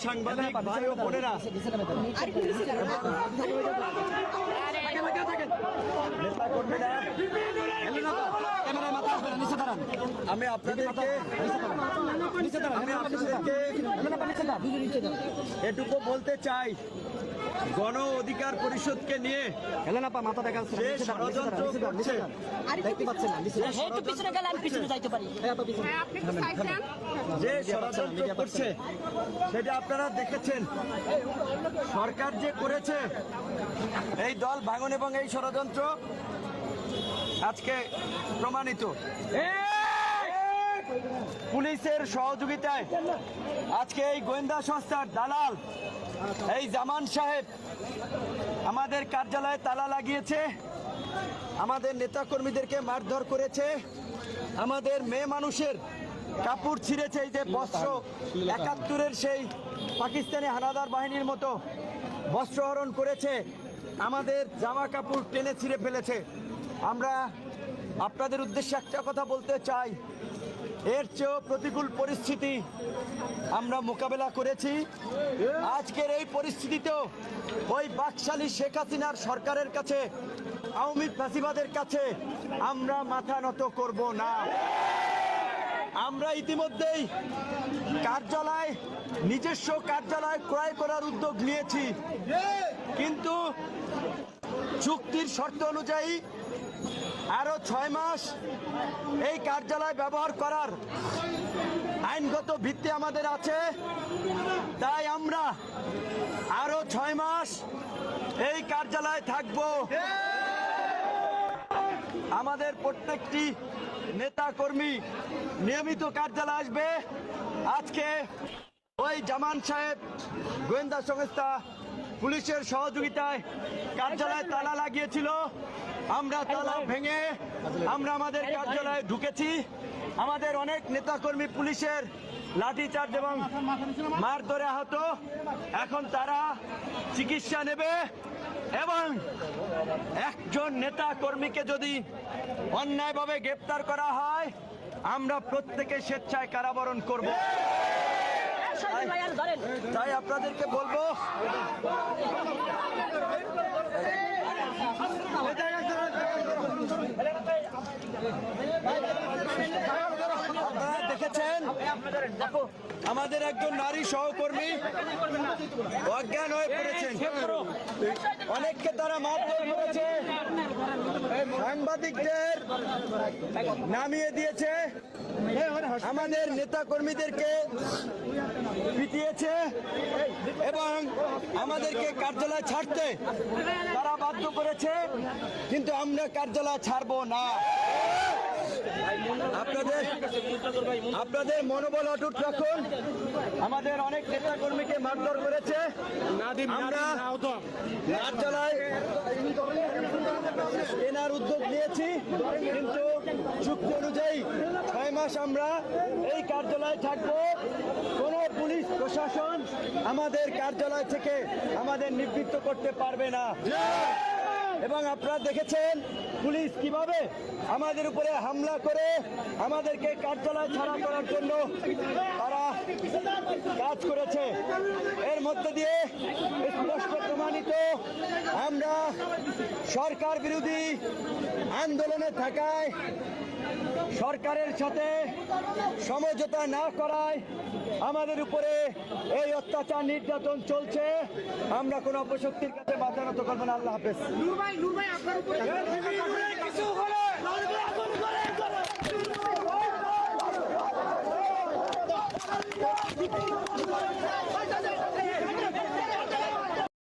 সাংবাদিক ভাই ও বোনেরা, আমি আপনাদেরকে এটুকু বলতে চাই, গণ অধিকার পরিষদকে নিয়ে যে ষড়যন্ত্র করছে, যে ষড়যন্ত্র করছে সেটা আপনারা দেখেছেন। সরকার যে করেছে এই দল ভাঙন এবং এই ষড়যন্ত্র আজকে প্রমাণিত। পুলিশের সহযোগিতায় আজকে এই গোয়েন্দা সংস্থার দালাল এই জামান সাহেব আমাদের কার্যালয়ে তালা লাগিয়েছে, আমাদের নেতাকর্মীদেরকে মারধর করেছে, আমাদের মেয়ে মানুষের কাপড় ছিঁড়েছে, এই যে বস্ত্র ৭১-এর সেই পাকিস্তানি হানাদার বাহিনীর মতো বস্ত্রহরণ করেছে, আমাদের জামা কাপড় টেনে ছিঁড়ে ফেলেছে। আমরা আপনাদের উদ্দেশ্যে একটা কথা বলতে চাই, এর চেয়েও প্রতিকূল পরিস্থিতি আমরা মোকাবেলা করেছি। আজকের এই পরিস্থিতিতেও ওই বাকশালী শেখ হাসিনার সরকারের কাছে, আওয়ামী ফ্যাসিবাদের কাছে আমরা মাথা নত করব না। আমরা ইতিমধ্যেই কার্যালয়, নিজস্ব কার্যালয় ক্রয় করার উদ্যোগ নিয়েছি, কিন্তু চুক্তির শর্ত অনুযায়ী আরো ৬ মাস এই কার্যালয় ব্যবহার করার আইনগত ভিত্তি আমাদের আছে। তাই আমরা আরো ৬ মাস এই কার্যালয়ে থাকব। আমাদের প্রত্যেকটি নেতা কর্মী নিয়মিত কার্যালয়ে আসবে। আজকে ওই জামান সাহেব গোয়েন্দা সংস্থা পুলিশের সহযোগিতায় কার্যালয়ে তালা লাগিয়েছিল, আমরা তালা ভেঙে আমরা আমাদের কার্যালয়ে ঢুকেছি। আমাদের অনেক নেতাকর্মী পুলিশের লাঠিচার্জ এবং মারধরে আহত, এখন তারা চিকিৎসা নেবে এবং একজন নেতা কর্মীকে যদি অন্যায়ভাবে গ্রেপ্তার করা হয় আমরা প্রত্যেকে স্বেচ্ছায় কারাবরণ করব। তাই আপনাদেরকে বলবো, আপনারা দেখেছেন আমাদের একজন নারী সহকর্মী অজ্ঞান হয়ে পড়েছেন, অনেককে তারা মারধর করেছে, সাংবাদিকদের নামিয়ে দিয়েছে, আমাদের নেতা কর্মীদেরকে পিটিয়েছে এবং আমাদেরকে কার্যালয় ছাড়তে তারা বাধ্য করেছে, কিন্তু আমরা কার্যালয় ছাড়বো না। আপনাদের মনোবল অটুট রাখুন। আমাদের অনেক নেতা কর্মীকে মারধর করেছে, আমরা কার্যালয় কেনার উদ্যোগ নিয়েছি, কিন্তু চুক্তি অনুযায়ী ৬ মাস আমরা এই কার্যালয়ে থাকবো। কোন পুলিশ প্রশাসন আমাদের কার্যালয় থেকে আমাদের নিবৃত্ত করতে পারবে না। এবং আপনারা দেখেছেন পুলিশ কিভাবে আমাদের উপরে হামলা করে আমাদেরকে কার্যালয় ছাড়া করার জন্য তারা কাজ করেছে। এর মধ্যে দিয়ে স্পষ্ট প্রমাণিত আমরা সরকার বিরোধী আন্দোলনে থাকায়, সরকারের সাথে সমঝোতা না করায় আমাদের উপরে এই অত্যাচার নির্যাতন চলছে। আমরা কোন অপশক্তির কাছে মাথা নত করবো না। আল্লাহ হাফেজ। নূর ভাই আপনার উপরে